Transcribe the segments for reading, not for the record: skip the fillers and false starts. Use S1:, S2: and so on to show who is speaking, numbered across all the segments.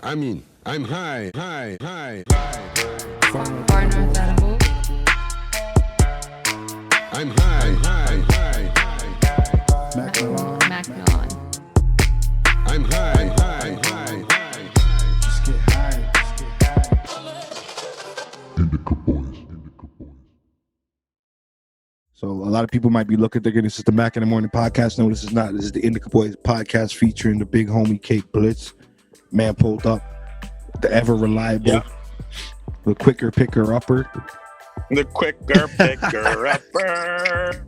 S1: I'm high.
S2: Far North Edible.
S1: I'm high.
S2: Macmillan.
S1: I'm high.
S3: Just get high.
S1: Indica boys.
S3: So a lot of people might be looking, thinking this is the Mac in the Morning podcast. No, this is not. This is the Indica Boys podcast featuring the big homie K-Blitz. Man pulled up, the ever reliable, the quicker picker upper.
S4: The quicker picker upper.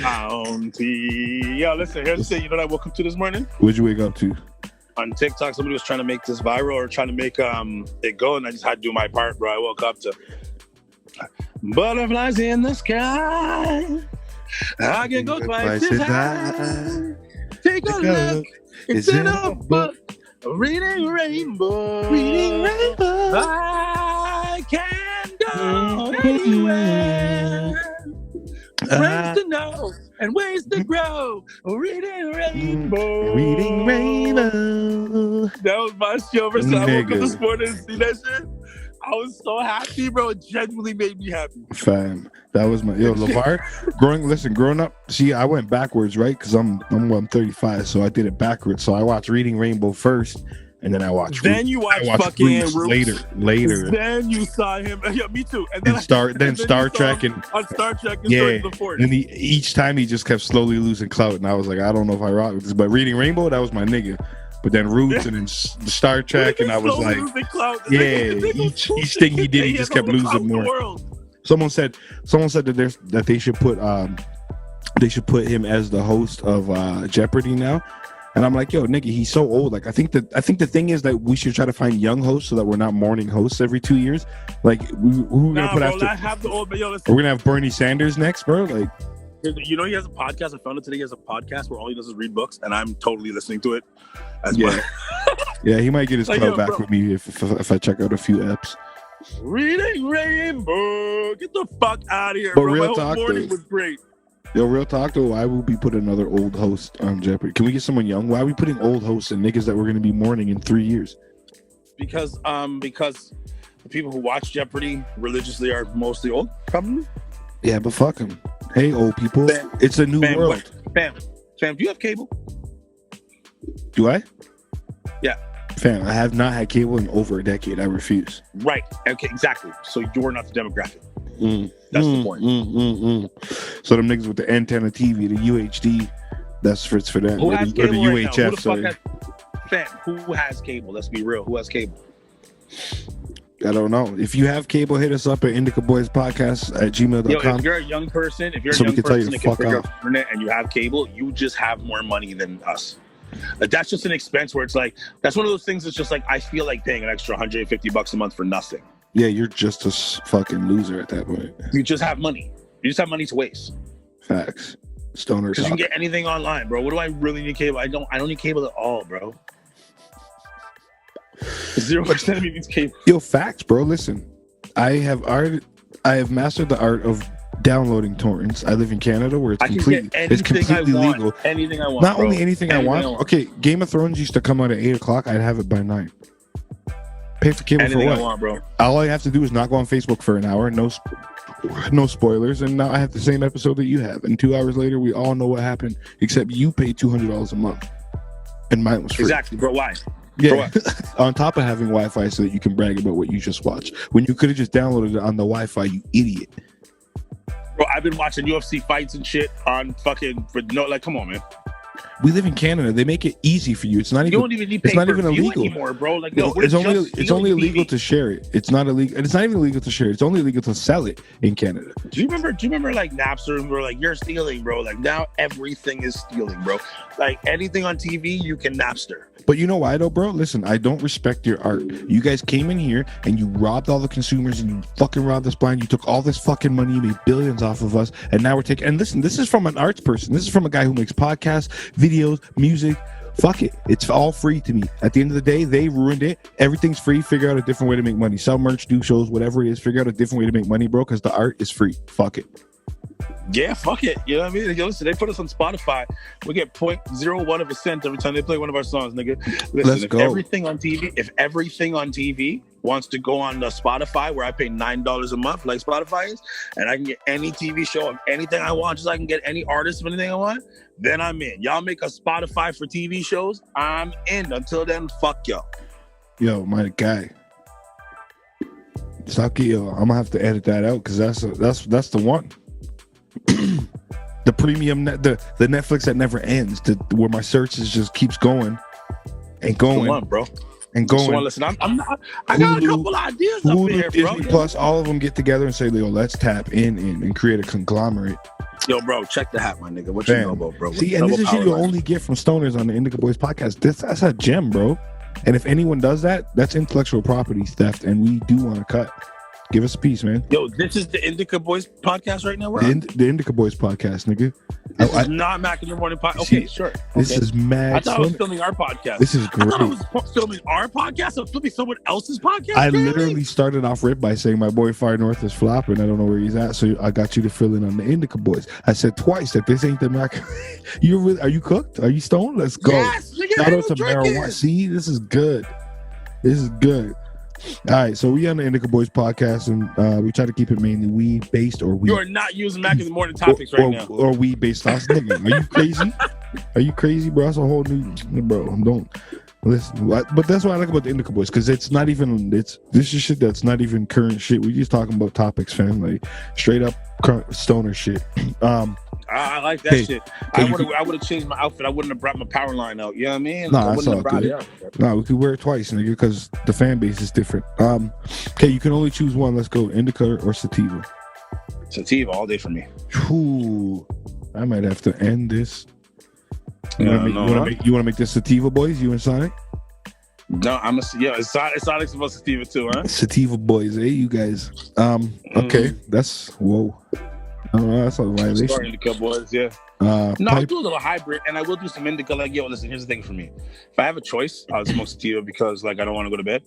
S4: Bounty. Yo, listen, here's the thing. You know what I woke up to this morning?
S3: What'd you wake up to?
S4: On TikTok, somebody was trying to make this viral or trying to make it go, and I just had to do my part, bro. I woke up to butterflies in the sky. I can go twice as high. Take a look. It's in a book. Reading rainbow. I can go anywhere. Friends to know and ways to grow. Reading rainbow. That was my show. So I woke up this morning and see that shit. I was so happy, bro. It genuinely made me happy.
S3: Fam, that was my LeVar. Growing up, see, I went backwards, right? Because I'm 35, so I did it backwards. So I watched Reading Rainbow first, and then I watched.
S4: Then you watched fucking
S3: Roots later.
S4: Then you saw him. Yeah, me too. And then
S3: Star Trek and
S4: on Star Trek and
S3: yeah.
S4: the Force.
S3: And each time he just kept slowly losing clout, and I was like, I don't know if I rock with this. But Reading Rainbow, that was my nigga. But then Roots and then Star Trek, and I was like, each thing he did, he just kept losing more. Someone said that they should put him as the host of Jeopardy now, and I'm like, yo, nigga, he's so old. Like, I think the thing is that we should try to find young hosts so that we're not morning hosts every 2 years. Like, who we're gonna put after?
S4: I have the old, but yo, listen.
S3: We're gonna have Bernie Sanders next, bro. Like,
S4: you know, he has a podcast. I found it today. He has a podcast where all he does is read books, and I'm totally listening to it.
S3: Yeah, he might get his clout back
S4: bro.
S3: with me if I check out a few apps.
S4: Reading Rainbow, get the fuck out of here,
S3: but
S4: bro.
S3: Real
S4: My
S3: talk,
S4: whole morning
S3: though.
S4: was great.
S3: Yo, real talk though, why would we put another old host on Jeopardy? Can we get someone young? Why are we putting old hosts and niggas that we're gonna be mourning in 3 years?
S4: Because the people who watch Jeopardy religiously are mostly old, probably.
S3: Yeah, but fuck them. Hey, old people, it's a new world.
S4: Fam, do you have cable?
S3: Do I?
S4: Yeah.
S3: Fam, I have not had cable in over a decade. I refuse.
S4: Right. Okay, exactly. So you're not the demographic. That's the point.
S3: So them niggas with the antenna TV, the UHD, that's for them.
S4: Who has cable
S3: the
S4: right now?
S3: UHF,
S4: Fam, who has cable? Let's be real. Who has cable?
S3: I don't know. If you have cable, hit us up at indicaboyspodcast@gmail.com.
S4: Yo, if you're a young person, and can figure out internet and you have cable, you just have more money than us. Like, that's just an expense where it's like, that's one of those things that's just like, I feel like paying an extra $150 a month for nothing.
S3: Yeah, you're just a fucking loser at that point.
S4: You just have money. You just have money to waste.
S3: Facts. Stoners.
S4: Because you can get anything online, bro. What do I really need cable? I don't need cable at all, bro. 0% of me needs cable.
S3: Yo, facts, bro. Listen, I have mastered the art of downloading torrents. I live in Canada where it's completely legal.
S4: Anything I want.
S3: Not only anything I want. Okay, Game of Thrones used to come out at 8:00. I'd have it by 9. Pay for cable
S4: anything
S3: for what?
S4: I want, bro.
S3: All I have to do is not go on Facebook for an hour. No spoilers, and now I have the same episode that you have. And 2 hours later, we all know what happened. Except you paid $200 a month, and mine was free.
S4: Exactly, bro. Why?
S3: Yeah, on top of having Wi-Fi so that you can brag about what you just watched. When you could have just downloaded it on the Wi-Fi, you idiot.
S4: Bro, I've been watching UFC fights and shit on fucking, come on, man.
S3: We live in Canada. They make it easy for you. It's not even.
S4: You don't even need pay-per-view anymore, bro. Like, no,
S3: it's only illegal to share it. It's not illegal. It's not even illegal to share it. It's only illegal to sell it in Canada.
S4: Do you remember like Napster and we're like, you're stealing, bro? Like, now everything is stealing, bro. Like, anything on TV, you can Napster.
S3: But you know why though, bro? Listen, I don't respect your art. You guys came in here and you robbed all the consumers and you fucking robbed us blind. You took all this fucking money, you made billions off of us, and now we're taking. And listen, this is from an arts person. This is from a guy who makes podcasts, videos, music. Fuck it. It's all free to me. At the end of the day, they ruined it. Everything's free. Figure out a different way to make money. Sell merch, do shows, whatever it is. Figure out a different way to make money, bro, because the art is free. Fuck it.
S4: Yeah, fuck it. You know what I mean? Yo, listen, they put us on Spotify. We get 0.01 of a cent every time they play one of our songs, nigga. Listen,
S3: Let's go.
S4: If everything on TV wants to go on Spotify, where I pay $9 a month, like Spotify is, and I can get any TV show of anything I want, just like I can get any artist of anything I want, then I'm in. Y'all make a Spotify for TV shows, I'm in. Until then, fuck y'all.
S3: Yo, my guy. Saki, I'm gonna have to edit that out because that's the one. The premium the Netflix that never ends, where my searches just keeps going and going.
S4: Come on, bro.
S3: And going.
S4: So, listen, I got a couple ideas up
S3: Hulu,
S4: there, bro.
S3: Disney Plus, all of them get together and say, "Yo, let's tap in and create a conglomerate."
S4: Yo, bro, check the hat, my nigga. What
S3: Fam.
S4: you know about, bro?
S3: See, and this is shit you only get from stoners on the Indica Boys podcast. That's a gem, bro. And if anyone does that, that's intellectual property theft, and we do want to cut. Give us a piece, man.
S4: Yo, this is the Indica Boys podcast right now.
S3: The Indica Boys podcast, nigga.
S4: This is not Mac in the Morning podcast. Okay, sure.
S3: This is mad.
S4: I thought I was filming our podcast.
S3: This is great.
S4: I thought I was filming our podcast. I'm filming someone else's podcast.
S3: I literally started off rip by saying my boy Far North is flopping. I don't know where he's at, so I got you to fill in on the Indica Boys. I said twice that this ain't the Mac. Are you cooked? Are you stoned? Let's go.
S4: Yes,
S3: shout out to marijuana. See, this is good. This is good. All right, so we on the Indica Boys podcast, and we try to keep it mainly weed based or weed.
S4: You are not using Mac in the Morning topics right now.
S3: Or weed based sauce. Nigga, are you crazy? Are you crazy, bro? That's a whole new, bro. Don't listen. But that's what I like about the Indica Boys, because it's not even. This is shit that's not even current shit. We just talking about topics, fam. Like straight up stoner shit.
S4: I like that shit. I would have changed my outfit. I wouldn't have brought my power line out. You know what I mean?
S3: Nah, that's all good. Nah, we could wear it twice, nigga, because the fan base is different. Okay, you can only choose one. Let's go, Indica or sativa.
S4: Sativa all day for me.
S3: Ooh, I might have to end this. You want to make this sativa, boys? You and Sonic?
S4: No, Sonic's about sativa too, huh?
S3: Sativa boys, you guys. Okay, that's whoa. That's a violation.
S4: Indica boys, yeah. I'll do a little hybrid, and I will do some indica. Like, yo, listen, here's the thing for me. If I have a choice, I'll smoke sativa because, like, I don't want to go to bed.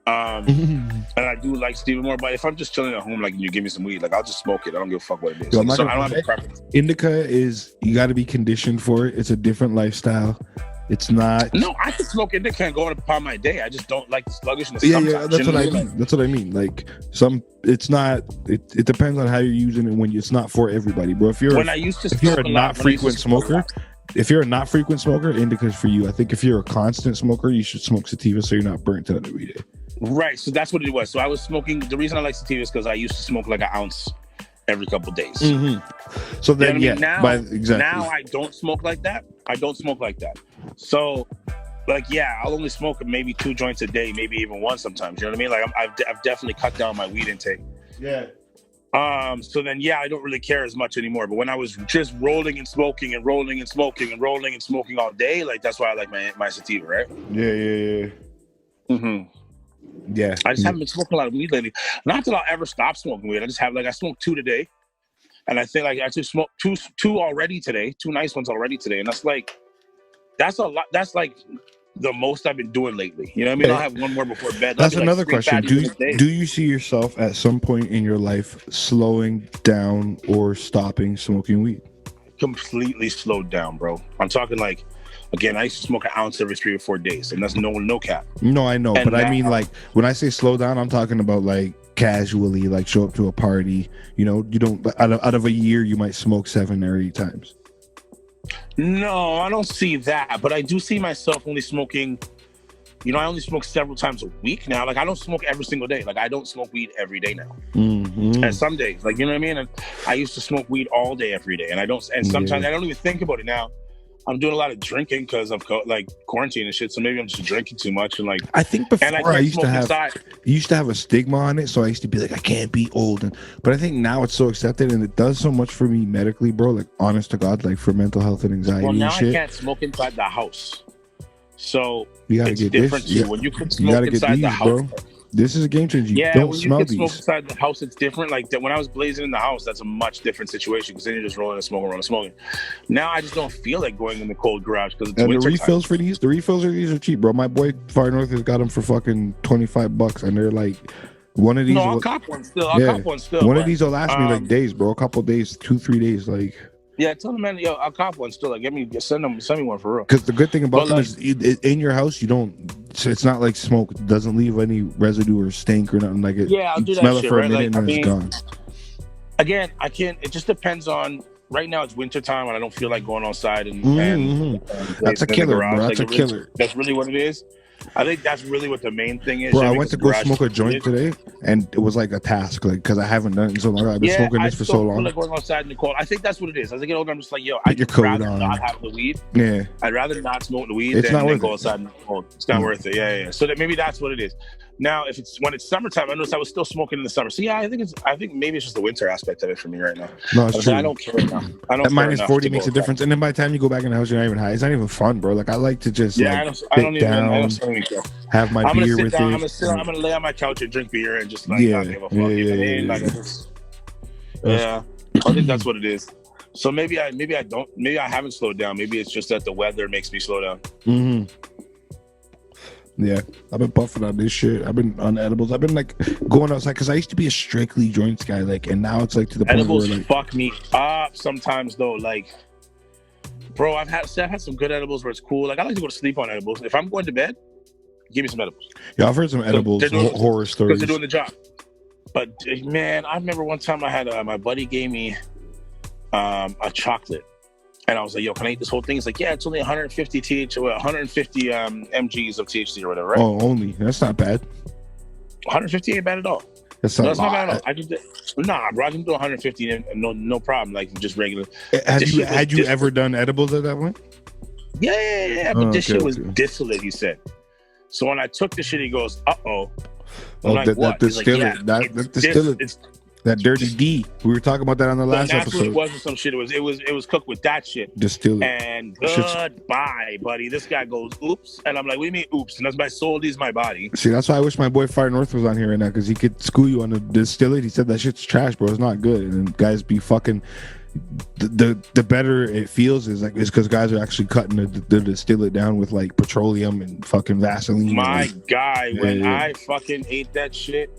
S4: And I do like sativa more, but if I'm just chilling at home, like, and you give me some weed, like, I'll just smoke it. I don't give a fuck what it is.
S3: Yo,
S4: I don't have a preference.
S3: Indica is, you got to be conditioned for it. It's a different lifestyle. It's not.
S4: No, I can smoke indica and go upon my day. I just don't like the sluggishness.
S3: Yeah, that's what I mean. That's what I mean. Like it's not. It depends on how you're using it. When it's not for everybody, bro. If you're a not frequent smoker, indica's for you. I think if you're a constant smoker, you should smoke sativa so you're not burnt out every day.
S4: Right. So that's what it was. So I was smoking. The reason I like sativa is because I used to smoke like an ounce every couple of days.
S3: Mm-hmm. So then,
S4: now I don't smoke like that. So, like, yeah, I'll only smoke maybe 2 joints a day, maybe even one sometimes. You know what I mean? Like, I've definitely cut down my weed intake.
S3: Yeah.
S4: So then, yeah, I don't really care as much anymore. But when I was just rolling and smoking and rolling and smoking and rolling and smoking all day, like, that's why I like my sativa, right?
S3: Yeah.
S4: Mm-hmm.
S3: Yeah.
S4: I just haven't been smoking a lot of weed lately. Not that I'll ever stop smoking weed. I smoked 2 today. And I think, like, I just smoked two already today. 2 nice ones already today. And that's a lot. That's like the most I've been doing lately. You know what I mean? I'll have one more before bed.
S3: That's another question. Do you see yourself at some point in your life slowing down or stopping smoking weed?
S4: Completely slowed down, bro. I'm talking like, again, I used to smoke an ounce every 3 or 4 days, and that's no cap.
S3: No, I know, but I mean, like, when I say slow down, I'm talking about like casually, like show up to a party. You know, you don't out of a year, you might smoke 7 or 8 times.
S4: No, I don't see that, but I do see myself only smoking. You know, I only smoke several times a week now. Like, I don't smoke every single day. Like, I don't smoke weed every day now.
S3: Mm-hmm.
S4: And some days, like, you know what I mean? And I used to smoke weed all day, every day. And sometimes I don't even think about it now. I'm doing a lot of drinking because of like quarantine and shit. So maybe I'm just drinking too much. And like, I think before I used to have a stigma on it. So I used to be like, I can't be old. But I think now it's so accepted and it does so much for me medically, bro. Like, honest to God, like for mental health and anxiety. Well, now
S3: and shit.
S4: I can't smoke inside the house. So
S3: you gotta
S4: it's
S3: get
S4: different
S3: this.
S4: when you can smoke inside the house. Bro.
S3: This is a game changer.
S4: Yeah,
S3: don't
S4: when
S3: smell
S4: you can
S3: these.
S4: smoke inside the house, it's different. Like when I was blazing in the house, that's a much different situation because then you're just rolling and smoking. Now I just don't feel like going in the cold garage because it's winter.
S3: The refills for these are cheap, bro. My boy Far North has got them for fucking $25, and they're like One of these.
S4: No, I'll cop one still. I'll cop one still.
S3: One
S4: but,
S3: of these will last me like days, bro. A couple days, 2-3 days, like.
S4: Yeah, tell them, man. Yo, I'll cop one still. Like, send me one for real.
S3: Because the good thing about them
S4: like,
S3: is in your house, you don't. It's not like smoke. It doesn't leave any residue or stink or nothing like it.
S4: Yeah, I'll do that
S3: smell
S4: shit,
S3: it for
S4: right?
S3: a minute and it's gone.
S4: Again, I can't. It just depends on. Right now, it's winter time, and I don't feel like going outside and
S3: that's a killer, bro. That's a killer.
S4: That's really what it is. I think that's really what the main thing is.
S3: Bro, I went to go smoke a joint today, and it was like a task, like because I haven't done it in so long. I've been smoking this for so long. Like going outside in the cold. I think that's what it is. As I get older, I'm just like, yo, I'd rather not have the weed. Yeah,
S4: I'd rather not smoke the weed than go outside in the cold. It's not worth it. Yeah. So that maybe that's what it is. Now, if it's when it's summertime, I noticed I was still smoking in the summer. So yeah, I think maybe it's just the winter aspect of it for me right now.
S3: No, it's true.
S4: I don't care enough.
S3: That minus 40 makes a difference, and then by the time you go back in the house, you're not even high. It's not even fun, bro. Like I like to just I don't even care. Have my beer with it.
S4: I'm gonna lay on my couch and drink beer and just like not give a fuck. Yeah. I think that's what it is. So maybe I haven't slowed down. Maybe it's just that the weather makes me slow down.
S3: Mm-hmm. Yeah, I've been puffing on this shit. I've been on edibles. I've been like going outside because I used to be a strictly joints guy, like, and now it's like to the point
S4: edibles
S3: where like
S4: fuck me up sometimes though. Like, bro, I've had some good edibles where it's cool. Like, I like to go to sleep on edibles. If I'm going to bed, give me some edibles.
S3: Yeah, I've heard some edibles horror stories.
S4: Because they're doing the job. But man, I remember one time I had my buddy gave me a chocolate. And I was like, yo, can I eat this whole thing? He's like, yeah, it's only 150 mgs of THC or whatever, right?
S3: Oh, only. That's not bad.
S4: 150 ain't bad at all.
S3: That's not
S4: bad at all. Bro, I can do 150 and no problem, like just regular.
S3: Had you ever done edibles at that point?
S4: Yeah. But this shit was distillate, he said. So when I took the shit, he goes, uh-oh.
S3: That distillate. That dirty D. We were talking about that on the last episode.
S4: What it wasn't some shit. It was cooked with that shit.
S3: Distillate.
S4: And goodbye, buddy. This guy goes, oops. And I'm like, what do you mean, oops? And that's my soul leaves my body.
S3: See, that's why I wish my boy Fire North was on here right now, because he could school you on the distillate. He said that shit's trash, bro. It's not good. And guys be fucking... The better it feels is because guys are actually cutting the distillate down with like petroleum and fucking Vaseline.
S4: My guy, when I fucking ate that shit,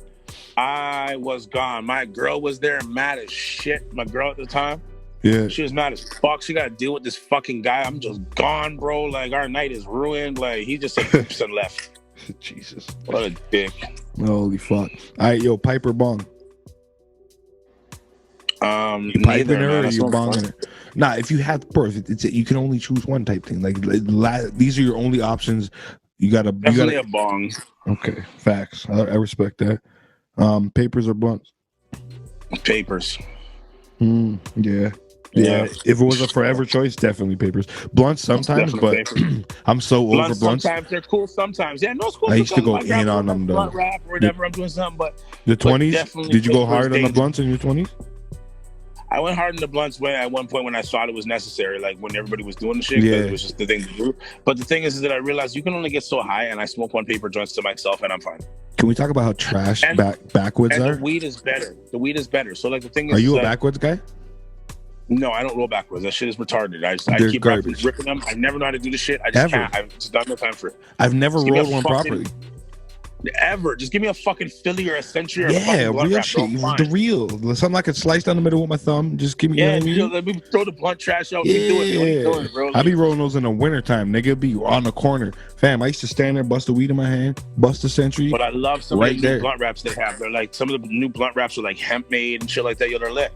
S4: I was gone. My girl was there mad as shit. My girl at the time.
S3: Yeah.
S4: She was mad as fuck. She got to deal with this fucking guy. I'm just gone, bro. Like, our night is ruined. Like, he just said oops and left.
S3: Jesus.
S4: What a dick.
S3: Holy fuck. All right, yo, Piper Bong.
S4: You
S3: piping her or you bonging her? Nah, if you have birth, you can only choose one type thing. Like, these are your only options. You gotta
S4: a bong.
S3: Okay, facts. I respect that. Papers or blunts?
S4: Papers.
S3: Yeah. If it was a forever choice, definitely papers. Blunts sometimes, but I'm so over blunts.
S4: Sometimes they're cool. Sometimes, yeah, no, it's cool.
S3: I used to go in on them though.
S4: Blunt rap or whatever. I'm doing something, but
S3: the 20s. Did you go hard on the blunts in your 20s?
S4: I went hard in the blunts at one point when I thought it was necessary, like when everybody was doing the shit, because it was just the thing to do. But the thing is that I realized you can only get so high, and I smoke one paper joints to myself, and I'm fine.
S3: Can we talk about how trash backwoods are?
S4: The weed is better. The weed is better. So like the thing is,
S3: are you a backwoods guy?
S4: No, I don't roll backwards. That shit is retarded. I keep ripping them. I never know how to do the shit. I just can't. I've just got no time for it.
S3: I've never rolled one properly.
S4: Ever. Just give me a fucking Philly or a Century or
S3: a real shit. The real. Something I could slice down the middle with my thumb. Just give me.
S4: Yeah, let me throw the blunt trash out. Yeah, bro.
S3: I be rolling those in the wintertime. Nigga be on the corner. Fam, I used to stand there, bust the weed in my hand, bust the Century.
S4: But I love some of the new blunt wraps they have. They're like, some of the new blunt wraps are like hemp made and shit like that. Yo, they're lit.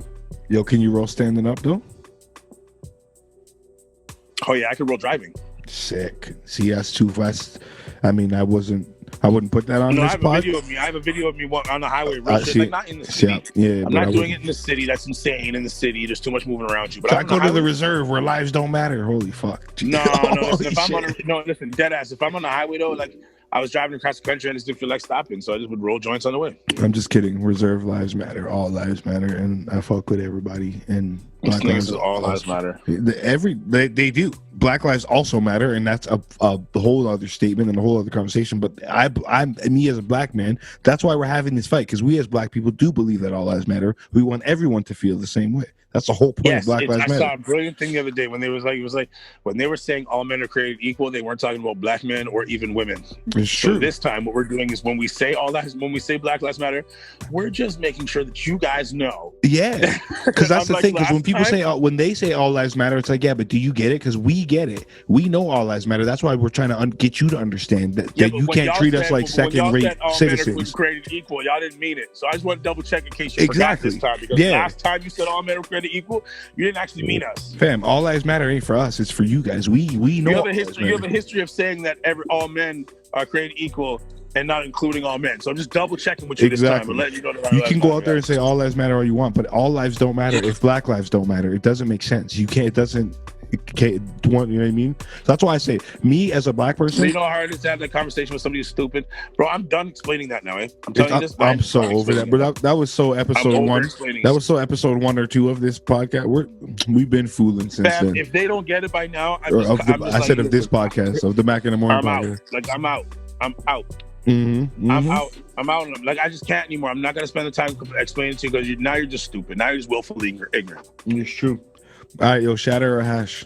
S3: Yo, can you roll standing up though?
S4: Oh yeah, I can roll driving.
S3: Sick. See, that's too fast. I mean, I wouldn't put that on this pod.
S4: I have a video of me on the highway, real shit. Like, not in the city. I'm not doing it in the city. That's insane. In the city, there's too much moving around you. But
S3: I go to the reserve where lives don't matter. Holy fuck.
S4: No. Listen, dead ass. If I'm on the highway though, like I was driving across the country and I just didn't feel like stopping, so I just would roll joints on the way.
S3: I'm just kidding. Reserve lives matter. All lives matter, and I fuck with everybody. And Black lives, all lives matter. They do. Black lives also matter, and that's a whole other statement and a whole other conversation. But I'm me as a black man. That's why we're having this fight, because we as black people do believe that all lives matter. We want everyone to feel the same way. That's the whole point of
S4: Yes,
S3: Black Lives
S4: I
S3: Matter.
S4: saw a brilliant thing the other day when when they were saying all men are created equal, they weren't talking about black men or even women.
S3: It's
S4: So
S3: true.
S4: this time, what we're doing is when we say Black Lives Matter, we're just making sure that you guys know.
S3: Yeah, because that's the
S4: Unlike
S3: thing. Because when people
S4: last
S3: say when they say all lives matter, it's like, yeah, but do you get it? Because we get it. We know all lives matter. That's why we're trying to get you to understand that
S4: Yeah,
S3: you
S4: but
S3: can't treat us like second-rate
S4: all
S3: citizens.
S4: men are created equal. Y'all didn't mean it. So I just want to double check in case you
S3: Exactly.
S4: forgot this time. Because last time you said all men are created equal, you didn't actually mean us.
S3: Fam, all lives matter ain't for us. It's for you guys. We know.
S4: You have a history of saying that all men are created equal and not including all men. So I'm just double checking with you this time. But letting you know that
S3: you can go out there and say all lives matter all you want, but all lives don't matter if black lives don't matter. It doesn't make sense. You can't. It doesn't. You know what I mean? So that's why I say, me as a black person.
S4: So you know how hard it is to have that conversation with somebody who's stupid, bro. I'm done explaining that now. I'm telling you this.
S3: I'm so over that. But that was so episode 1. That was so episode 1 or 2 of this podcast. We've been fooling since then.
S4: If they don't get it by now,
S3: I said of this podcast, of the Mac in the Morning podcast.
S4: I'm out.
S3: Mm-hmm.
S4: I'm out. Like, I just can't anymore. I'm not gonna spend the time explaining to you because now you're just stupid. Now you're just willfully ignorant.
S3: It's true. All right, yo, shatter or hash?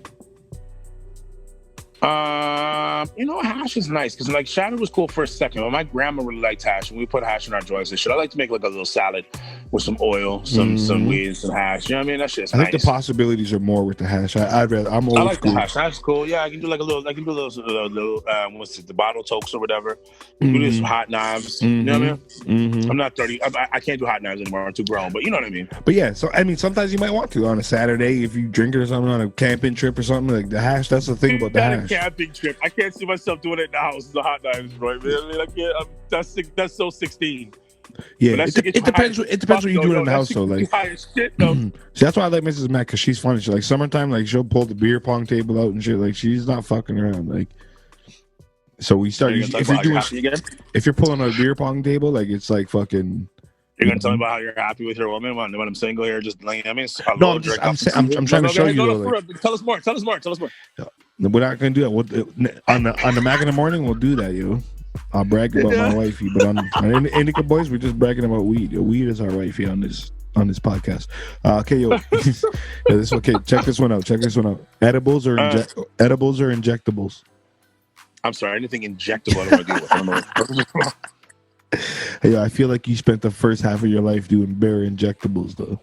S4: Hash is nice because like shatter was cool for a second. But my grandma really liked hash, and we put hash in our joints and shit. I like to make like a little salad with some oil, some weed, some hash. You know what I mean? That shit's nice.
S3: I think the possibilities are more with the hash. I'm old
S4: I like
S3: school.
S4: the hash. Hash is cool. Yeah, I can do like a little. I can do a little what's it? The bottle tokes or whatever. Do some hot knives. You know what I mean? I'm not 30. I can't do hot knives anymore. I'm too grown. But you know what I mean.
S3: But yeah, so I mean, sometimes you might want to on a Saturday if you drink it or something on a camping trip or something like the hash. That's the thing about the hash.
S4: Camping trip. I can't see myself doing it in the house. The hot knives, right? I mean, I can't. That's so 16.
S3: Yeah, it depends. It depends what you do in the house, though. Like,
S4: shit, though.
S3: See, that's why I like Mrs. Mac because she's funny. She like summertime, like she'll pull the beer pong table out and shit. Like she's not fucking around. Like, so we start. If you're pulling a beer pong table, like it's like fucking.
S4: You're gonna tell me about how you're happy with your woman when I'm single here, just like I mean.
S3: No, I'm trying to show you.
S4: Like, tell us more.
S3: We're not gonna do that. On the Mac in the Morning, we'll do that, yo. I'll brag about my wifey, but on Indica Boys, we're just bragging about weed. Weed is our wifey on this podcast. Okay, yo, this okay. Check this one out. Edibles or injectables?
S4: I'm sorry, anything injectable I don't want to deal with.
S3: Hey, I feel like you spent the first half of your life doing bare injectables, though.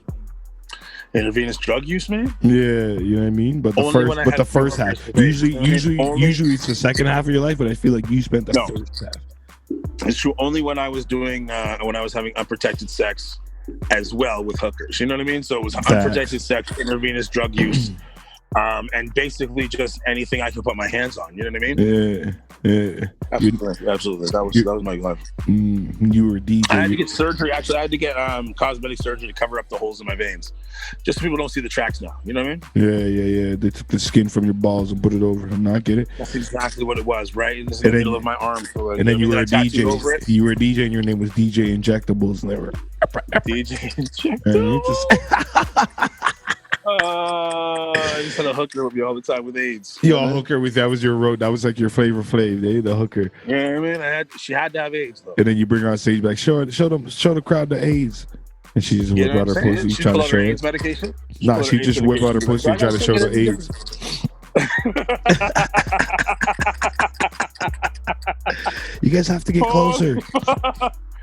S4: Intravenous drug use, man.
S3: Yeah, you know what I mean. But the first half. Usually it's the second half of your life. But I feel like you spent the first half.
S4: It's true. Only when I was doing when I was having unprotected sex, as well with hookers. You know what I mean? So it was unprotected sex, intravenous drug use. And basically just anything I could put my hands on. You know what I mean?
S3: Yeah.
S4: Absolutely. That was my life.
S3: You were a DJ.
S4: I had to get surgery. Actually, I had to get cosmetic surgery to cover up the holes in my veins, just so people don't see the tracks now. You know what I mean?
S3: Yeah. They took the skin from your balls and put it over. I'm not get it.
S4: That's exactly what it was, right? In the middle of my arm. So, like,
S3: and then you were a DJ. You were a DJ, and your name was DJ Injectables, and they were
S4: DJ Injectables. I just had a hooker with me all the time with AIDS.
S3: Yo, hooker with that was your road. That was like your flavor flav, eh? The hooker.
S4: Yeah, I mean, she had to have AIDS though.
S3: And then you bring her on stage, like show the crowd the AIDS, and she just whip out her pussy, trying to show
S4: AIDS medication.
S3: Nah, she just whip out her pussy, trying to show the AIDS. You guys have to get closer.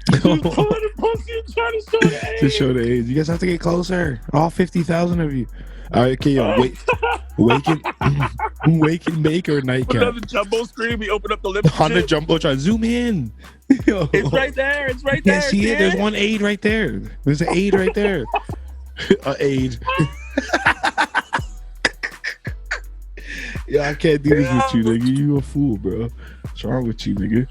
S4: She's pulling the pussy and trying to show the AIDS.
S3: To show the AIDS. You guys have to get closer. All 50,000 of you. All right, okay, yo, wake and bake or nightcap?
S4: Another jumbo screen. We open up the lip.
S3: On the jumbotron. Zoom in.
S4: Yo. It's right there. It's right there.
S3: Yeah, see it? There's one aid right there. There's an aid right there. Aid. Yeah, I can't do this with you, nigga. You a fool, bro. What's wrong with you, nigga?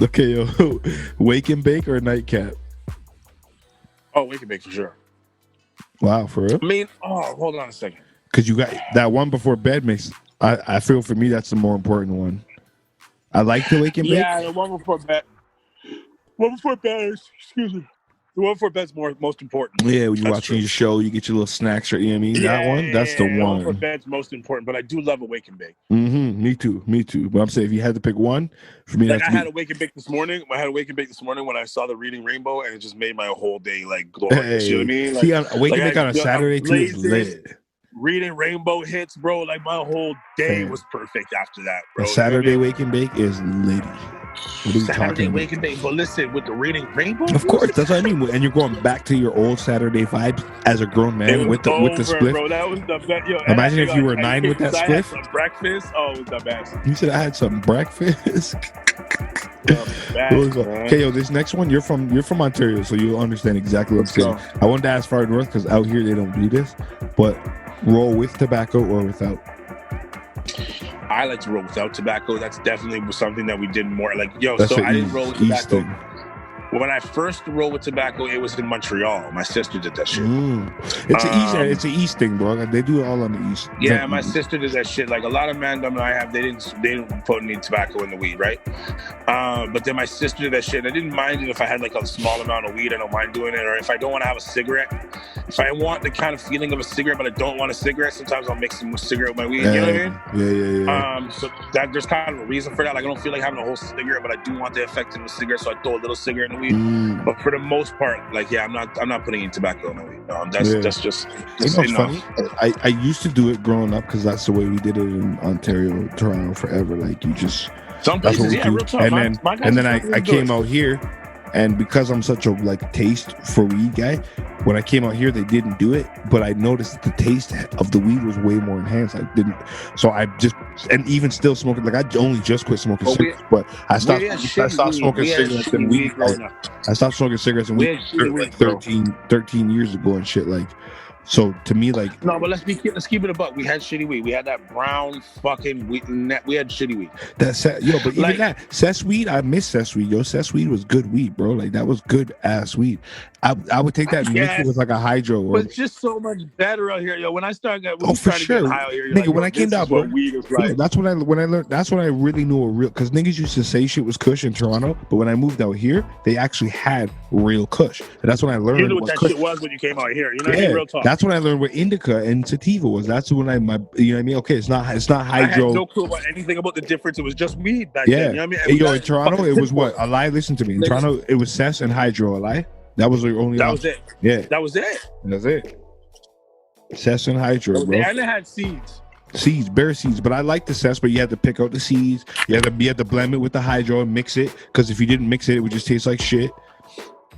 S3: Okay, yo, wake and bake or nightcap?
S4: Oh, wake and bake for sure.
S3: Wow, for real?
S4: I mean, hold on a second.
S3: Because you got that one before bed makes. I feel for me that's the more important one. I like the wake and bake.
S4: Yeah, the one before bed. One before bed. Excuse me. The one for bed's most important.
S3: Yeah, when you're
S4: That's
S3: watching
S4: true.
S3: your show, you get your little snacks or you know what I mean? That one, that's the
S4: The one for
S3: one.
S4: bed's most important, but I do love a wake and bake.
S3: Me too. But I'm saying if you had to pick one, for me,
S4: Like
S3: that's
S4: I had a wake and bake this morning. I had a wake and bake this morning when I saw the reading rainbow, and it just made my whole day like glorious. You know what I mean? Like,
S3: see, a wake and bake on a Saturday too is
S4: blazing,
S3: lit.
S4: Reading rainbow hits, bro. Like my whole day was perfect after that, bro.
S3: A Saturday wake and bake is litty. What are you
S4: Saturday
S3: talking
S4: wake and bake. But listen, with the reading rainbow,
S3: of course, that's what I mean. And you're going back to your old Saturday vibes as a grown man with the spliff.
S4: bro. That was the best. Yo,
S3: imagine if you were 9 with that
S4: I had
S3: spliff.
S4: some breakfast. Oh, it was the best.
S3: You said I had some breakfast. Okay, yo, this next one, you're from Ontario, so you'll understand exactly what I'm saying. I wanted to ask far north because out here they don't do this, but roll with tobacco or without?
S4: I like to roll without tobacco. That's definitely something that we did more. Like, yo,
S3: That's
S4: so I didn't roll with tobacco.
S3: Thing.
S4: When I first rolled with tobacco, it was in Montreal. My sister did that shit.
S3: It's an East thing, bro. They do it all on the East.
S4: Yeah, my sister did that shit. Like a lot of mandem I have, they didn't put any tobacco in the weed, right? But then my sister did that shit. I didn't mind it if I had like a small amount of weed. I don't mind doing it. Or if I don't want to have a cigarette, if I want the kind of feeling of a cigarette, but I don't want a cigarette, sometimes I'll mix some cigarette with my weed. You know what I
S3: mean? Yeah.
S4: So that there's kind of a reason for that. Like I don't feel like having a whole cigarette, but I do want the effect of a cigarette, so I throw a little cigarette in the weed. But for the most part, like I'm not putting any tobacco in the weed. No, that's just
S3: funny. I used to do it growing up because that's the way we did it in Ontario, Toronto forever. Like you just
S4: some places, real talk.
S3: And then I came out here. And because I'm such a like taste for weed guy, when I came out here, they didn't do it. But I noticed that the taste of the weed was way more enhanced. I didn't, so I just and even still smoking. Like I only just quit smoking cigarettes, but I stopped smoking cigarettes and weed. I stopped smoking cigarettes and weed like 13 years ago and shit. Like, so to me, like
S4: no, but let's keep it a buck. We had shitty weed. We had that brown fucking weed. We had shitty weed.
S3: But even that cess weed, I miss cess weed. Yo, cess weed was good weed, bro. Like that was good ass weed. I would take that and mix it with like a hydro.
S4: But it's just so much better out here, yo. When I started getting high out here,
S3: nigga, like, when I came down, bro, weed is like. That's when I learned. That's when I really knew a real. Because niggas used to say shit was kush in Toronto, but when I moved out here, they actually had real kush, and that's when I learned.
S4: You knew what that shit was when you came out here. You know what I mean? Real talk.
S3: That's when I learned what indica and sativa was. That's when you know what I mean? Okay, it's not hydro.
S4: I had no clue about anything about the difference. It was just weed back then. You know what I mean?
S3: Yo, in Toronto, it was what? A lie. Listen to me. In Toronto, it was cess and hydro. A lie. That was the only.
S4: That was it.
S3: Yeah.
S4: That was it.
S3: That's it. Cess and hydro, bro.
S4: And it had seeds.
S3: Seeds, bare seeds. But I like the cess, but you had to pick out the seeds. You had to blend it with the hydro and mix it. Because if you didn't mix it, it would just taste like shit.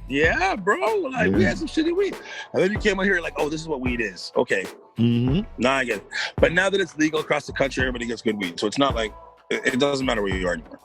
S4: Yeah, bro. Like we had some shitty weed. And then you came out here like, oh, this is what weed is. Okay. Now I get it. But now that it's legal across the country, everybody gets good weed. So it's not like it doesn't matter where you are anymore.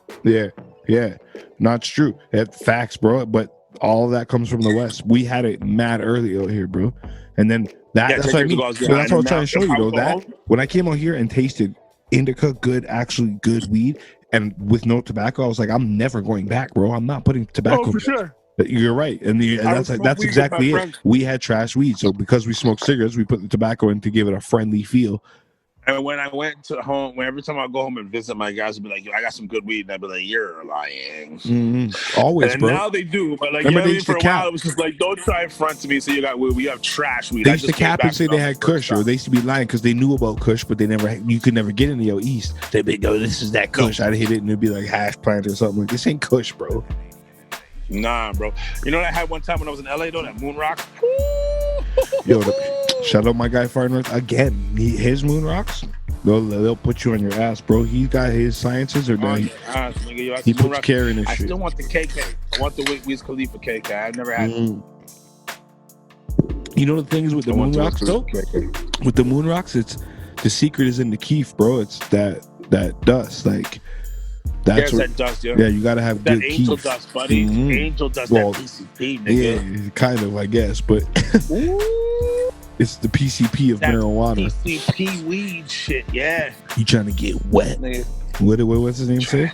S3: Yeah. Not true. Facts, bro. But all of that comes from the West. We had it mad early out here, bro. And then that's what I mean. So that's what I'm trying to show you, though. That when I came out here and tasted indica, actually good weed, and with no tobacco, I was like, I'm never going back, bro. I'm not putting tobacco.
S4: Oh, for sure.
S3: You're right, and that's exactly it. We had trash weed, so because we smoked cigarettes, we put the tobacco in to give it a friendly feel.
S4: And when I went to home, every time I go home and visit my guys, would be like, "Yo, I got some good weed," and I'd be like, "You're lying."
S3: Always,
S4: and
S3: bro.
S4: Now they do, but like, remember, for a while, it was just like, "Don't try in front of me." So you got we have trash weed.
S3: They used to cap and say they had kush, or they used to be lying because they knew about kush, but you could never get into your East. They'd be, "No, this is that kush." I'd hit it and it'd be like hash plant or something. Like, this ain't kush, bro.
S4: Nah, bro. You know what I had one time when I was in LA though? That moon rock.
S3: Yo, shout out my guy Far North again. His moon rocks. They'll put you on your ass, bro. He got his sciences or done. He puts care in his shit.
S4: I still want the KK. I want the Wiz Khalifa KK. I've never had it.
S3: You know the thing is with the moon rocks though? With the moon rocks, it's the secret is in the keef, bro. It's that dust. Like that's
S4: that dust,
S3: yeah, you gotta have
S4: that
S3: good
S4: angel
S3: keef.
S4: Dust, buddy. Angel dust, that PCP, nigga.
S3: Yeah, kind of, I guess, but it's the PCP of marijuana.
S4: PCP weed shit, yeah.
S3: You trying to get wet? What's his name say?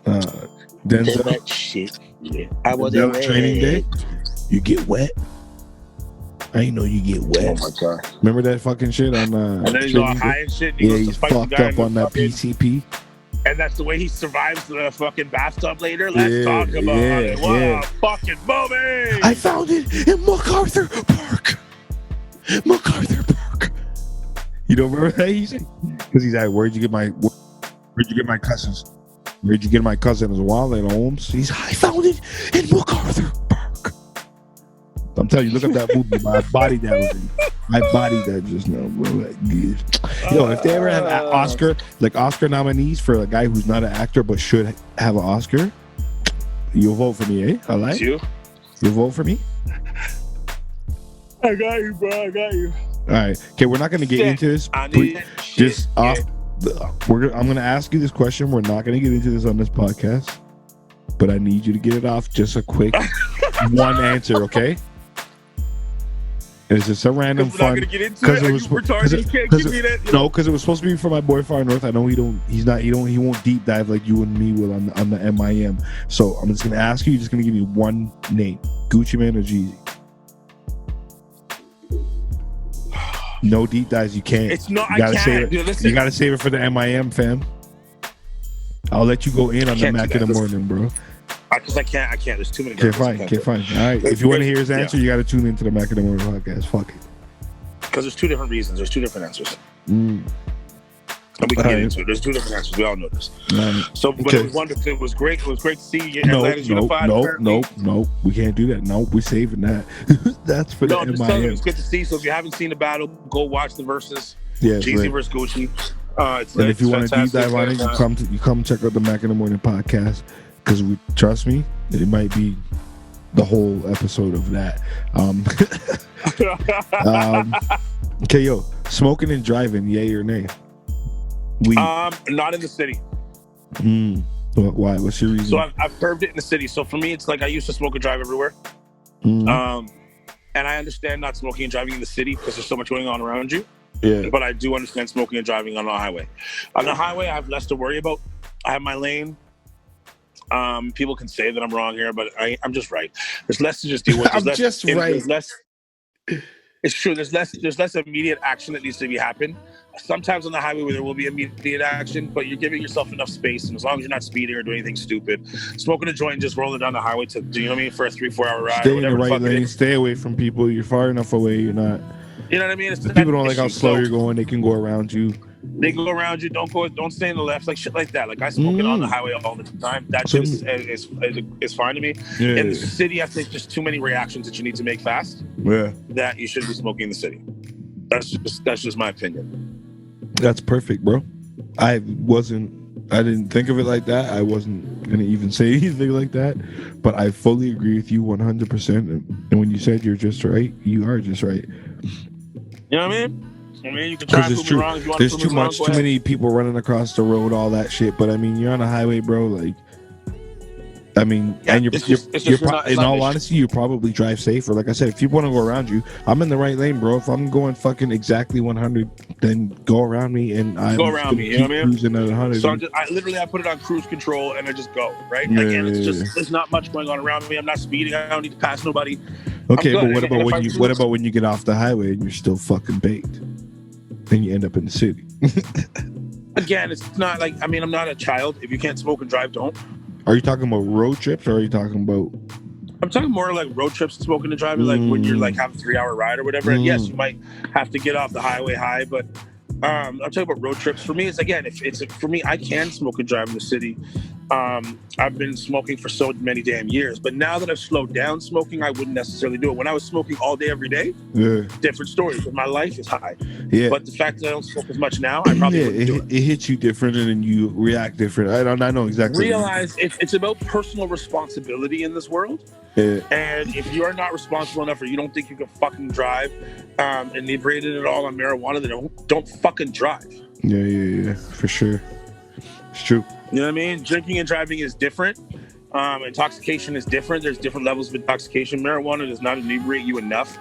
S3: Denzel.
S4: That shit. Yeah. I was
S3: training day. You get wet. I ain't know you get wet.
S4: Oh my god!
S3: Remember that fucking shit on?
S4: And then he's all high and shit.
S3: And he's fucked up on that PCP.
S4: And that's the way he survives the fucking bathtub later. Let's talk about it. What a fucking movie!
S3: I found it in MacArthur Park. MacArthur Park. You don't remember that? Because he's like, where'd you get my cousins? Where'd you get my cousin's wallet, Holmes? I found it in MacArthur Park. I'm telling you, look at that movie. My body that just now, bro. Like, yo, if they ever have Oscar nominees for a guy who's not an actor but should have an Oscar, you'll vote for me, eh? I like
S4: you.
S3: You'll vote for me?
S4: I got you, bro. I got you.
S3: All right. Okay, we're not going to get into this. I'm going to ask you this question. We're not going to get into this on this podcast, but I need you to get it off just a quick one answer, okay? It's just a random fun because it was because it was supposed to be for my boy Far North. I know he won't deep dive like you and me will on the MIM. So I'm just gonna ask you. You're just gonna give me one name: Gucci Mane or Jeezy. No deep dives. You can't.
S4: It's not.
S3: You gotta save it.
S4: Dude,
S3: you gotta save it for the MIM, fam. I'll let you go in on the Mac in the morning, bro.
S4: Because I can't. There's too many.
S3: Okay, fine. All right. If you want to hear his answer, you got to tune into the Mac in the Morning podcast. Fuck it.
S4: Because there's two different reasons. There's two different answers. And we can get into it. There's two different answers. We all know this. So, but it was wonderful. It was great. It was great to see you.
S3: No. We can't do that. No, we're saving that. That's for the MIM.
S4: It's good to see. So if you haven't seen the battle, go watch the verses.
S3: Yeah,
S4: Jeezy versus Gucci.
S3: And if you want to deep dive on it, you come check out the Mac in the Morning podcast. Because trust me, it might be the whole episode of that. Okay, yo, smoking and driving, yay or nay?
S4: Not in the city.
S3: Why? What's your reason?
S4: So I've curved it in the city. So for me, it's like I used to smoke and drive everywhere. And I understand not smoking and driving in the city because there's so much going on around you.
S3: Yeah.
S4: But I do understand smoking and driving on the highway. On the highway, I have less to worry about. I have my lane. People can say that I'm wrong here, but I'm just right. There's less to just deal with. It's true. There's less immediate action that needs to be happen. Sometimes on the highway where there will be immediate action, but you're giving yourself enough space, and as long as you're not speeding or doing anything stupid, smoking a joint and just rolling down the highway to, you know what I mean, for a 3-4 hour ride.
S3: Stay in the right lane. Stay away from people. You're far enough away. You're not.
S4: You know what I mean? If
S3: people don't like how slow you're going, they can go around you.
S4: They go around you. Don't stay in the left, like shit like that. Like I smoke it on the highway all the time. That shit is fine to me. Yeah, in the city, I think there's too many reactions that you need to make fast.
S3: Yeah,
S4: that you shouldn't be smoking in the city. That's just my opinion. That's
S3: perfect, bro. I didn't think of it like that. I wasn't gonna even say anything like that. But I fully agree with you 100%. And when you said you're just right, you are just right.
S4: You know what I mean? You can try to prove me wrong if you want to prove me wrong.
S3: There's too many people running across the road, all that shit. But I mean, you're on a highway, bro. Like, I mean, and in all honesty, you probably drive safer. Like I said, if you want to go around you, I'm in the right lane, bro. If I'm going fucking exactly 100, then go around me, and I'm
S4: go around me. You know what I mean?
S3: Cruising at 100.
S4: So I put it on cruise control and I just go right. Yeah, again, there's not much going on around me. I'm not speeding. I don't need to pass nobody.
S3: Okay, but what about when you get off the highway and you're still fucking baked? Then you end up in the city.
S4: Again, it's not like, I mean, I'm not a child. If you can't smoke and drive, don't.
S3: Are you talking about road trips or are you talking about?
S4: I'm talking more like road trips and smoking and driving, like when you're like have a 3-hour ride or whatever. And yes, you might have to get off the highway high, but I'm talking about road trips. For me, it's again, for me, I can smoke and drive in the city. I've been smoking for so many damn years, but now that I've slowed down smoking, I wouldn't necessarily do it. When I was smoking all day, every day, different story, because my life is high. Yeah. But the fact that I don't smoke as much now, I probably wouldn't do it.
S3: It hits you different and then you react different. I know exactly.
S4: Realize it's about personal responsibility in this world. Yeah. And if you are not responsible enough or you don't think you can fucking drive inebriated at all on marijuana, then don't fucking drive.
S3: Yeah, for sure. It's true.
S4: You know what I mean? Drinking and driving is different. Intoxication is different. There's different levels of intoxication. Marijuana does not inebriate you enough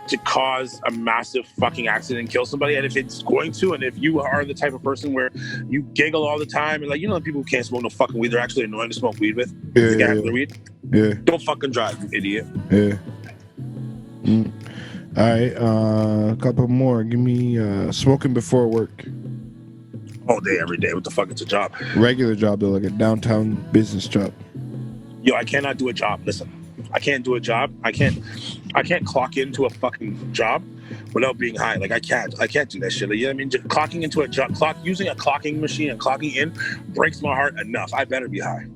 S4: to cause a massive fucking accident and kill somebody. And if it's going to, and if you are the type of person where you giggle all the time and like, you know, the people who can't smoke no fucking weed, they're actually annoying to smoke weed with. They can't have their weed.
S3: Yeah.
S4: Don't fucking drive, you idiot.
S3: Yeah. All right. A couple more. Give me smoking before work.
S4: all day, every day. What the fuck? It's a job.
S3: Regular job though, like a downtown business job.
S4: Yo, I cannot do a job. Listen, I can't do a job. I can't clock into a fucking job without being high. Like I can't do that shit. Like, you know what I mean? Just clocking into a job, using a clocking machine and clocking in breaks my heart enough. I better be high.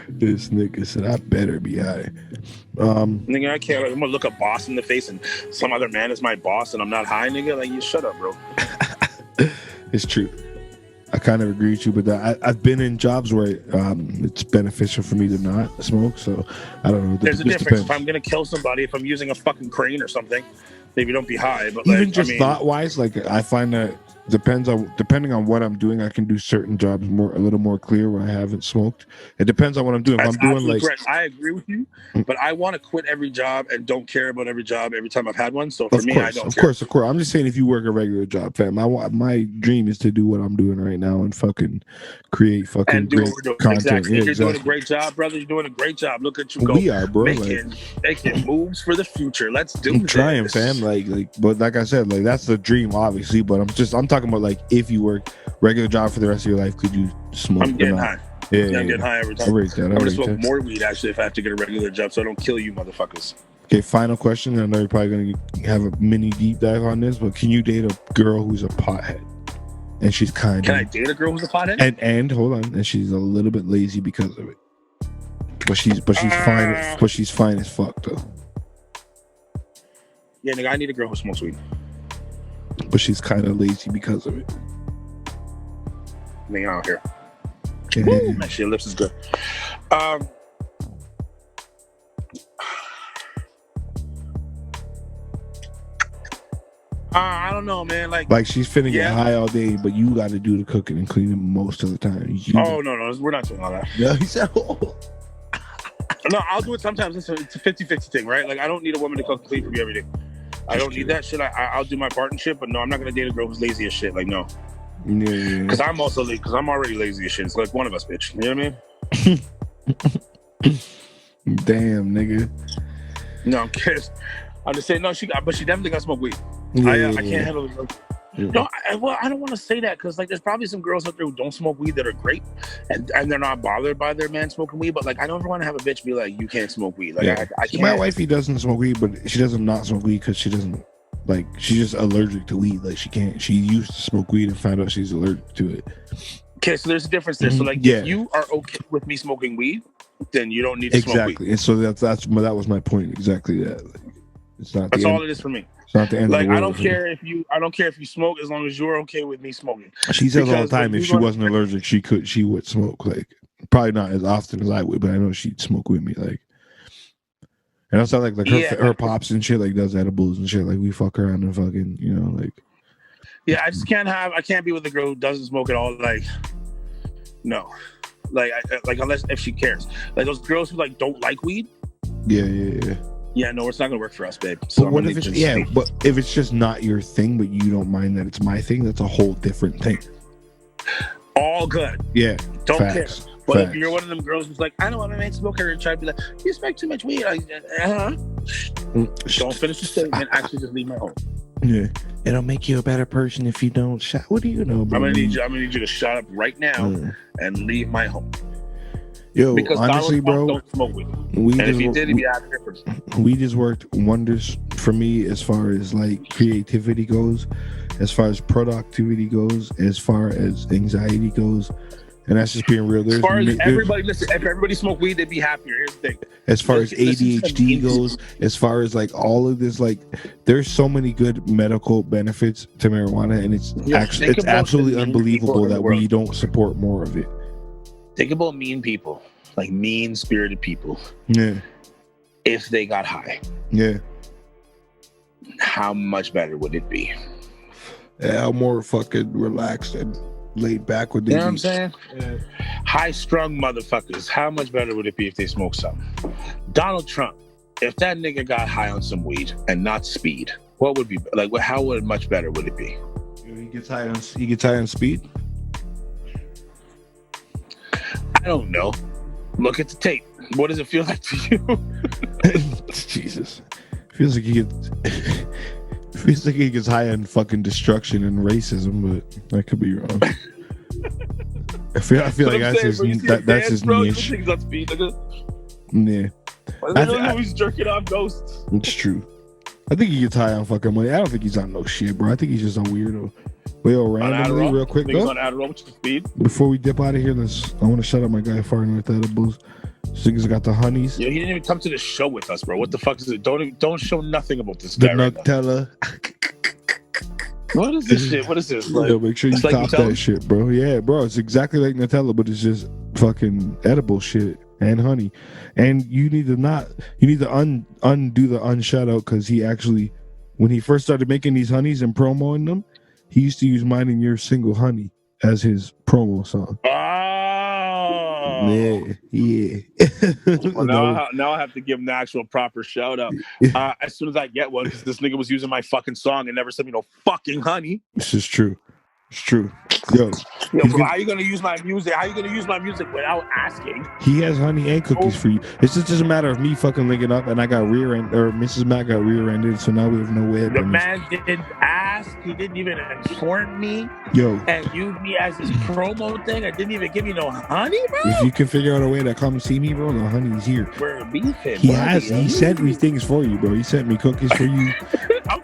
S3: This nigga said, I better be high.
S4: Nigga, I can't. I'm gonna look a boss in the face and some other man is my boss and I'm not high, nigga. Like, you shut up, bro.
S3: It's true. I kind of agree with you, but I've been in jobs where it's beneficial for me to not smoke, so I don't know.
S4: There's a difference. Depends. If I'm gonna kill somebody, if I'm using a fucking crane or something, maybe don't be high. But
S3: even like, just thought-wise, like I find that depending on what I'm doing, I can do certain jobs a little more clear where I haven't smoked. It depends on what I'm doing. If I'm doing like,
S4: correct. I agree with you, but I want to quit every job and don't care about every job every time I've had one. So for me, I don't. Of course.
S3: I'm just saying, if you work a regular job, fam, my dream is to do what I'm doing right now and fucking create fucking great content.
S4: Exactly. Yeah, you're doing a great job, brother. You're doing a great job. Look at you go.
S3: We are, bro.
S4: Making moves for the future. Let's do
S3: I'm trying, fam. But like I said, like that's the dream, obviously. But I'm talking about like if you work regular job for the rest of your life, could you smoke?
S4: I'm getting high.
S3: Yeah,
S4: I'm getting high every time. I'm gonna smoke more weed actually if I have to get a regular job, so I don't kill you, motherfuckers.
S3: Okay, final question. I know you're probably gonna have a mini deep dive on this, but can you date a girl who's a pothead? And she's kind.
S4: Can I date a girl who's a pothead?
S3: And hold on, and she's a little bit lazy because of it. But she's fine. But she's fine as fuck though.
S4: Yeah, nigga, I need a girl who smokes weed.
S3: But she's kind of lazy because of it.
S4: Nigga, I don't care.
S3: Yeah.
S4: Woo, man, shit, lips is good. I don't know, man. Like
S3: she's finna get high all day, but you got to do the cooking and cleaning most of the time.
S4: No, we're not doing all that.
S3: Yeah, he said, oh.
S4: No, I'll do it sometimes. It's a 50-50 thing, right? Like I don't need a woman to cook and clean for me every day. I don't need that shit. I'll do my part and shit, but no, I'm not gonna date a girl who's lazy as shit. Like no.
S3: Yeah.
S4: Because I'm also lazy. Because I'm already lazy as shit. It's like one of us, bitch. You know what I
S3: mean? Damn, nigga.
S4: No, I'm kidding. I'm just saying, no, she definitely got smoke weed.
S3: Yeah,
S4: I can't handle it. No, I don't want to say that because like there's probably some girls out there who don't smoke weed that are great and they're not bothered by their man smoking weed. But like I don't ever want to have a bitch be like, you can't smoke weed. Like I can't.
S3: My wifey doesn't smoke weed, but she doesn't not smoke weed because she doesn't like. She's just allergic to weed. Like she can't. She used to smoke weed and found out she's allergic to it.
S4: Okay, so there's a difference there. So like, if you are okay with me smoking weed, then you don't need to smoke weed.
S3: And so that was my point. Exactly that. Like, it's not.
S4: That's all it is for me.
S3: It's not the end
S4: like
S3: of the world,
S4: I don't care if you smoke as long as you're okay with me smoking.
S3: She says all the time if she wasn't allergic, she would smoke. Like probably not as often as I would, but I know she'd smoke with me. Like, and that's not like her pops and shit like does edibles and shit. Like we fuck around and fucking like.
S4: Yeah, I just I can't be with a girl who doesn't smoke at all. Like, no, like unless if she cares. Like those girls who like don't like weed.
S3: Yeah.
S4: Yeah, no, it's not gonna work for us, babe. So
S3: but what if it's but if it's just not your thing, but you don't mind that it's my thing, that's a whole different thing.
S4: All good.
S3: Yeah.
S4: Don't care. But if you're one of them girls who's like, I don't want to make smoker and try to be like, you smoke too much weed. Don't finish the statement. Actually, just leave my home.
S3: Yeah. It'll make you a better person if you don't shut. What do you know, bro?
S4: I'm gonna need you to shut up right now and leave my home.
S3: Yo,
S4: because
S3: honestly, bro,
S4: don't smoke weed. And if he did, he'd be out of difference.
S3: We just worked wonders for me as far as like creativity goes, as far as productivity goes, as far as anxiety goes, and that's just being real.
S4: As far as everybody, listen, if everybody smoked weed, they'd be happier. Here's the thing.
S3: As far as ADHD goes, as far as like all of this, like there's so many good medical benefits to marijuana, and it's absolutely unbelievable that we don't support more of it.
S4: Think about mean people, like mean-spirited people.
S3: Yeah.
S4: If they got high.
S3: Yeah.
S4: How much better would it be?
S3: Yeah, more fucking relaxed and laid back with the.
S4: You know what I'm saying? Yeah. High-strung motherfuckers. How much better would it be if they smoked something? Donald Trump, if that nigga got high on some weed and not speed, what would be like? How much better would it be?
S3: He gets high on speed.
S4: I don't know. Look at the tape. What does it feel like to you?
S3: Jesus. Feels like Feels like he gets high on fucking destruction and racism, but I could be wrong. I feel like that's his niche. Yeah.
S4: I don't know he's jerking off ghosts.
S3: It's true. I think he gets high on fucking money. I don't think he's on no shit, bro. I think he's just a weirdo. But yo, randomly, real quick, though, before we dip out of here, I want to shout out my guy Far North Edibles. Niggas got the honeys.
S4: Yeah, he didn't even come to the show with us, bro. What the fuck is it? Don't show nothing about this guy.
S3: The Nutella.
S4: What is this shit? What is this? Like,
S3: yo, make sure you top that shit, bro. Yeah, bro. It's exactly like Nutella, but it's just fucking edible shit and honey. And you need to undo the unshout out, because he actually, when he first started making these honeys and promoting them, he used to use Mine and Your Single Honey as his promo song. Yeah.
S4: Well, now I have to give him the actual proper shout out. As soon as I get one, because this nigga was using my fucking song and never sent me no fucking honey.
S3: This is true. It's true. Yo,
S4: bro, how you gonna use my music? How you gonna use my music without asking?
S3: He has honey and cookies for you. It's just a matter of me fucking linking up, and I got Mrs. Mac got rear-ended, so now we have no way.
S4: The man didn't ask. He didn't even inform me.
S3: Yo,
S4: and use me as his promo thing. I didn't even give me no honey, bro.
S3: If you can figure out a way to come see me, bro, the honey's here.
S4: We're beefing.
S3: He sent me things for you, bro. He sent me cookies for you,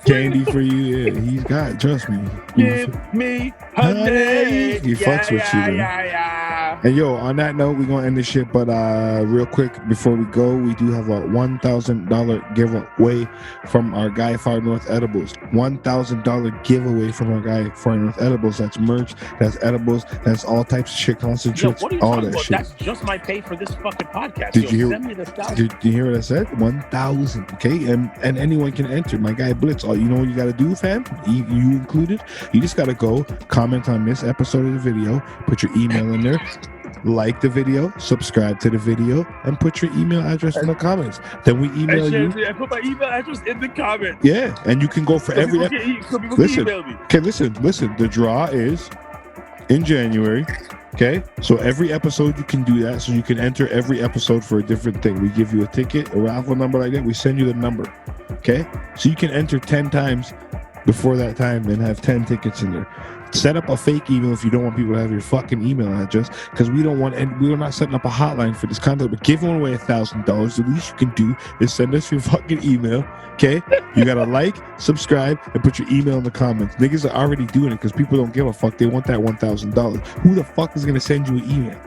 S3: candy for you. Yeah, he's got. Trust me.
S4: Give me honey.
S3: He fucks with you, bro. And yo, on that note, we're gonna end this shit. But real quick before we go, we do have a $1,000 giveaway from our guy Far North Edibles. $1,000 giveaway from our guy Far North Edibles. That's merch. That's edibles. That's all types of shit, concentrates.
S4: Yo,
S3: all that
S4: about?
S3: Shit.
S4: That's just my pay for this fucking podcast.
S3: Did you hear what I said? 1,000. Okay, and anyone can enter. My guy Blitz. All you know what you gotta do, fam. You included. You just gotta go comment on this episode of the video, put your email in there, like the video, subscribe to the video, and put your email address in the comments. Then we email you.
S4: I put my email address in the comments.
S3: Yeah, and you can go for every episode. Listen. The draw is in January. Okay, so every episode you can do that. So you can enter every episode for a different thing. We give you a ticket, a raffle number like that. We send you the number. Okay, so you can enter 10 times before that time and have 10 tickets in there. Set up a fake email if you don't want people to have your fucking email address, because we're not setting up a hotline for this content. But giving away $1,000, the least you can do is send us your fucking email. Okay, you gotta like, subscribe, and put your email in the comments. Niggas are already doing it because people don't give a fuck. They want that $1,000. Who the fuck is gonna send you an email?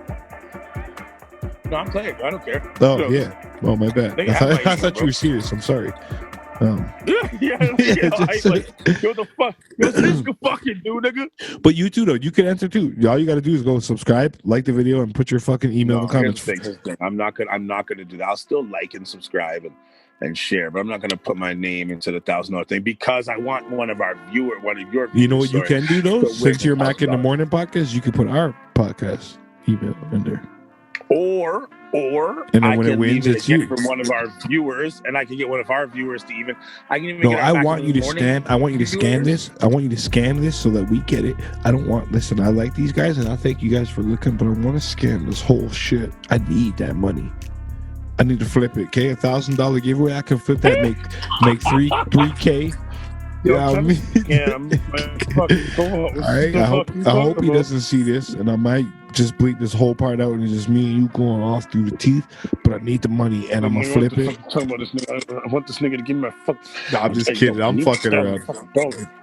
S4: No, I'm playing. I don't care.
S3: Oh yeah. Oh my bad. I thought you were serious. I'm sorry.
S4: Yo, the fuck? Yo, this can fucking do, nigga.
S3: But you too, though. You can enter too. All you gotta do is go subscribe, like the video, and put your fucking email in the comments.
S4: Here's the thing. I'm not gonna do that. I'll still like and subscribe and share, but I'm not gonna put my name into the $1,000 thing because I want one of your viewers.
S3: You know what you can do though? Since you're Mac in the Morning podcast, you can put our podcast email in there.
S4: Or
S3: and then
S4: I
S3: when
S4: can
S3: it wins,
S4: leave
S3: it's
S4: it
S3: you
S4: from one of our viewers, and I can get one of our viewers to even. I can even.
S3: No,
S4: get
S3: I want you to scan. I want you to scan this. I want you to scan this so that we get it. I don't want. Listen, I like these guys, and I thank you guys for looking, but I want to scan this whole shit. I need that money. I need to flip it. Okay, $1,000 giveaway. I can flip that. Make 3K.
S4: Yo,
S3: Yeah, I mean,
S4: all
S3: right. I hope he doesn't see this, and I might just bleep this whole part out, and it's just me and you going off through the teeth. But I need the money, and I'm gonna flip it.
S4: I want this nigga to give me my fuck.
S3: No, I'm just kidding. I'm fucking around.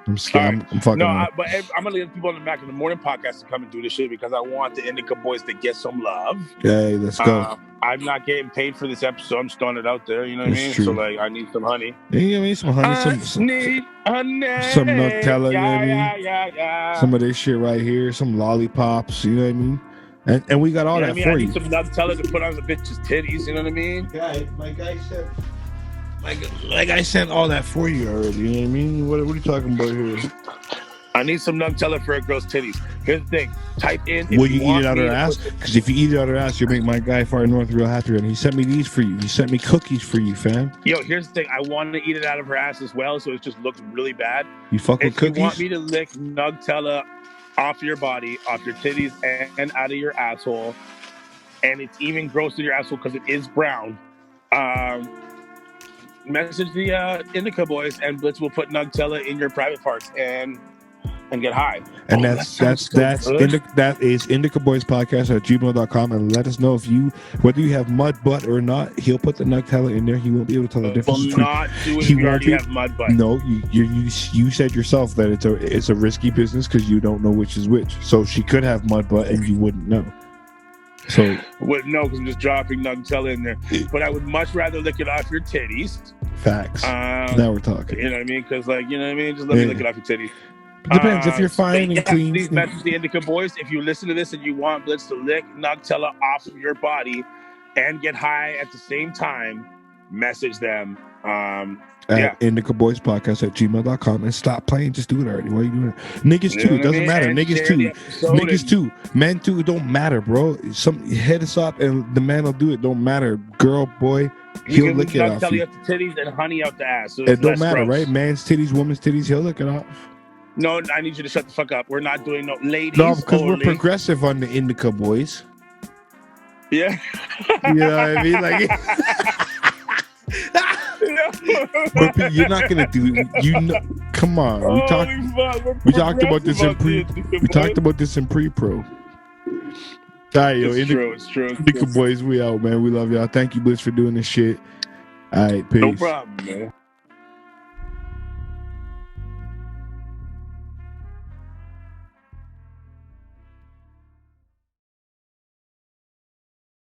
S3: I'm scared. I'm fucking around.
S4: But I'm gonna let people on the Mac in the Morning podcast to come and do this shit because I want the Indica boys to get some love.
S3: Hey, let's go.
S4: I'm not getting paid for this episode. I'm throwing it out there. You know what I mean?
S3: True.
S4: So like, I need some honey.
S3: Yeah, you need some honey. Some Nutella. You know what I mean? Some of this shit right here. Some lollipops. You know what I mean? And we got all that for you.
S4: I need some Nutella to put on the bitch's titties. You know what I mean?
S3: My guy sent all that for you already. You know what I mean? What are you talking about here?
S4: I need some Nutella for a girl's titties. Here's the thing. Type in.
S3: Will you eat it out of her ass? Because if you eat it out of her ass, you'll make my guy Far North real happy. And he sent me these for you. He sent me cookies for you, fam.
S4: Yo, here's the thing. I want to eat it out of her ass as well, so it just looks really bad.
S3: You fuck with cookies?
S4: If you want me to lick Nutella off your body, off your titties, and out of your asshole, and it's even gross in your asshole because it is brown, message the Indica boys, and Blitz will put Nugtella in your private parts and get high.
S3: And that's Indica Boys Podcast at gmail.com, and let us know if whether you have mud butt or not. He'll put the Nugtella in there. He won't be able to tell the difference.
S4: Will not do it if you already have mud butt.
S3: No, you said yourself that it's a risky business because you don't know which is which. So she could have mud butt and you wouldn't know. So
S4: wouldn't know because I'm just dropping Nugtella in there. But I would much rather lick it off your titties.
S3: Facts. Now we're talking.
S4: You know what I mean? Because just let me lick it off your titties.
S3: Depends if you're fine and clean.
S4: Please message the Indica boys if you listen to this and you want Blitz to lick Nugtella off of your body and get high at the same time. Message them. At
S3: Indica Boys Podcast at gmail.com, and stop playing. Just do it already. Why are you doing it? Niggas too. It doesn't matter. Niggas too. Niggas too. Men too. It don't matter, bro. Hit us up and the man will do it. Don't matter. Girl, boy. He'll lick it off.
S4: Nugtella out the titties and honey out the ass. So
S3: it don't matter, right? Man's titties, woman's titties. He'll lick it off.
S4: No, I need you to shut the fuck up. We're not doing no ladies.
S3: No, because we're progressive on the Indica Boys.
S4: Yeah.
S3: You know what I mean? Like, but you're not gonna do it. You know, come on. We talked about this in pre. We talked about this in pre-pro.
S4: It's true.
S3: Indica Boys, we out, man. We love y'all. Thank you, Blitz, for doing this shit. All right, peace.
S4: No problem, man.